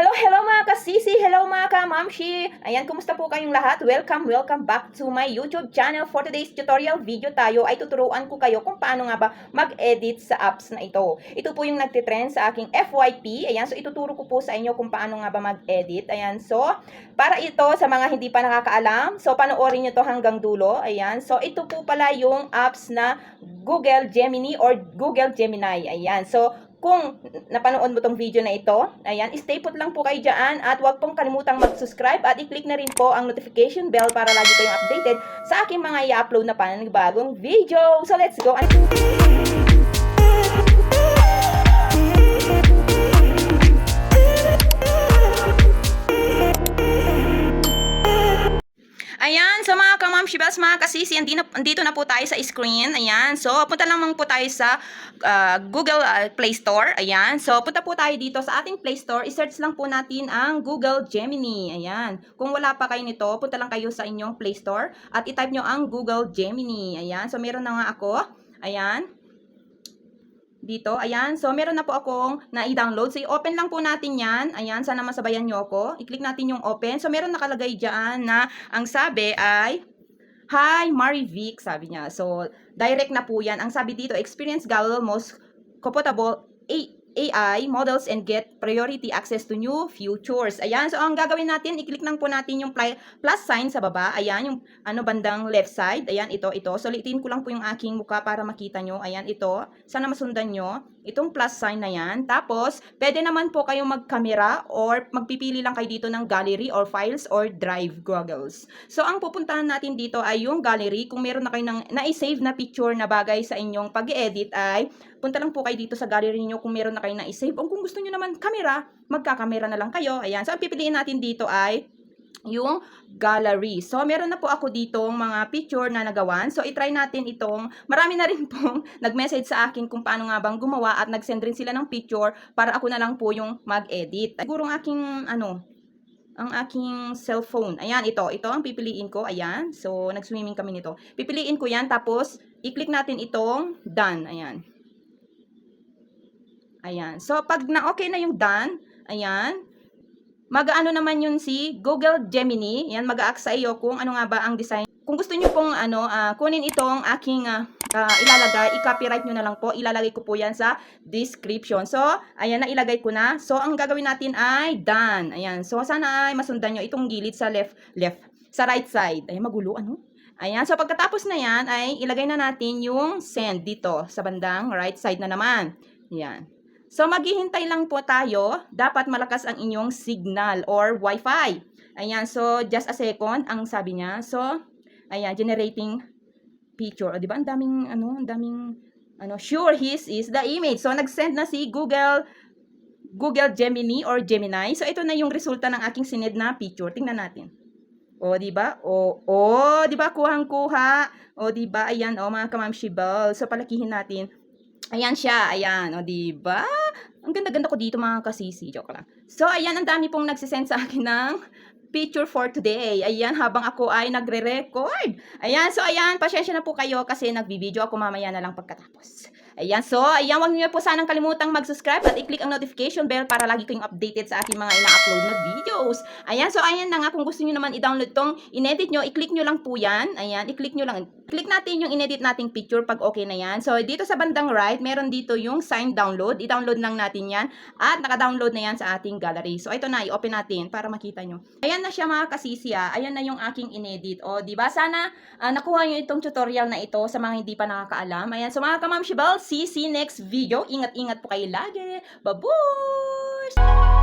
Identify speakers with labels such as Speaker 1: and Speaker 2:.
Speaker 1: Hello mga kasisi, hello mga kamamshi. Ayan, kumusta po kayong lahat? Welcome back to my YouTube channel. For today's tutorial video tayo ay tuturuan ko kayo kung paano nga ba mag-edit sa apps na ito. Ito po yung nagtitrend sa aking FYP. Ayan, so ituturo ko po sa inyo kung paano nga ba mag-edit. Ayan, so para ito sa mga hindi pa nakakaalam, so panoorin nyo to hanggang dulo. Ayan, so ito po pala yung apps na Google Gemini or Google Gemini. Ayan, so kung napanood mo tong video na ito, ayan, stay put lang po kayo dyan at huwag pong kalimutang mag-subscribe at i-click na rin po ang notification bell para lagi kayong updated sa aking mga i-upload na panibagong video. So let's go! Ayan, so mga kamamshibels, mga kasisi, andito na po tayo sa screen. Ayan, so punta lamang po tayo sa Google Play Store. Ayan, so punta po tayo dito sa ating Play Store. I-search lang po natin ang Google Gemini. Ayan, kung wala pa kayo nito, punta lang kayo sa inyong Play Store at i-type nyo ang Google Gemini. Ayan, so meron na nga ako. Ayan. Dito, ayan. So, meron na po akong na-download. So, i-open lang po natin yan. Ayan, sana masabayan nyo ako. I-click natin yung open. So, meron nakalagay dyan na ang sabi ay, Hi, Marivic, sabi niya. So, direct na po yan. Ang sabi dito, experience Google most compatible AI models and get priority access to new features. Ayan, so ang gagawin natin, i-click lang po natin yung plus sign sa baba. Ayan, yung bandang left side. Ayan, ito. So, litin ko lang po yung aking mukha para makita nyo. Ayan, ito. Sana masundan nyo. Itong plus sign na yan. Tapos, pwede naman po kayong mag-camera or magpipili lang kayo dito ng gallery or files or drive goggles. So, ang pupuntahan natin dito ay yung gallery. Kung meron na kayo na-save na picture na bagay sa inyong pag-edit ay punta lang po kayo dito sa gallery niyo kung meron na kayo na-save. O kung gusto niyo naman camera, magka-camera na lang kayo. Ayan. So, ang pipiliin natin dito ay yung gallery. So, meron na po ako ditong mga picture na nagawan. So, itry natin itong, marami na rin pong nag-message sa akin kung paano nga bang gumawa at nag-send rin sila ng picture para ako na lang po yung mag-edit. Siguro ang aking, ang aking cellphone. Ayan, ito ang pipiliin ko. Ayan. So, nag-swimming kami nito. Pipiliin ko yan, tapos, i-click natin itong done. Ayan. Ayan. So, pag na-okay na yung done, ayan, mag-ano naman yun si Google Gemini. Yan, mag-a-ask sa iyo kung ano nga ba ang design. Kung gusto niyo pong kunin itong aking ilalagay, i-copyright nyo na lang po. Ilalagay ko po yan sa description. So, ayan na, ilagay ko na. So, ang gagawin natin ay done. Ayan. So, sana ay masundan nyo itong gilid sa left, sa right side. Ayan, magulo, Ayan. So, pagkatapos na yan, ay ilagay na natin yung send dito sa bandang right side na naman. Ayan. So, maghihintay lang po tayo. Dapat malakas ang inyong signal or Wi-Fi. Ayan. So, just a second, ang sabi niya. So, ayan, generating picture. O, diba? Ang daming, sure, his is the image. So, nag-send na si Google Gemini or Gemini. So, ito na yung resulta ng aking sined na picture. Tingnan natin. O, diba? O, diba? Kuhang-kuha. O, diba? Ayan, mga kamamshibal. So, palakihin natin. Ayan siya, ayan, o diba? Ang ganda-ganda ko dito mga kasisi, joke lang. So, ayan, ang dami pong nagsisend sa akin ng picture for today. Ayan, habang ako ay nagre-record. Ayan, so ayan, pasyensya na po kayo kasi nagbibideo ako mamaya na lang pagkatapos. Ayan, so ayan, huwag niyo po sanang kalimutang mag-subscribe at i-click ang notification bell para lagi kayong updated sa aking mga ina-upload na videos. Ayan, so ayan na nga, kung gusto niyo naman i-download tong in-edit nyo, i-click nyo lang po yan. Ayan, i-click nyo lang. Click natin yung in-edit nating picture pag okay na yan. So, dito sa bandang right, meron dito yung sign download. I-download lang natin yan. At naka-download na yan sa ating gallery. So, ito na, i-open natin para makita nyo. Ayan na siya mga kasisi. Ayan na yung aking in-edit. O, diba? Sana nakuha nyo itong tutorial na ito sa mga hindi pa nakakaalam. Ayan. So, mga kamamshibal, see next video. Ingat-ingat po kayo lagi. Babush!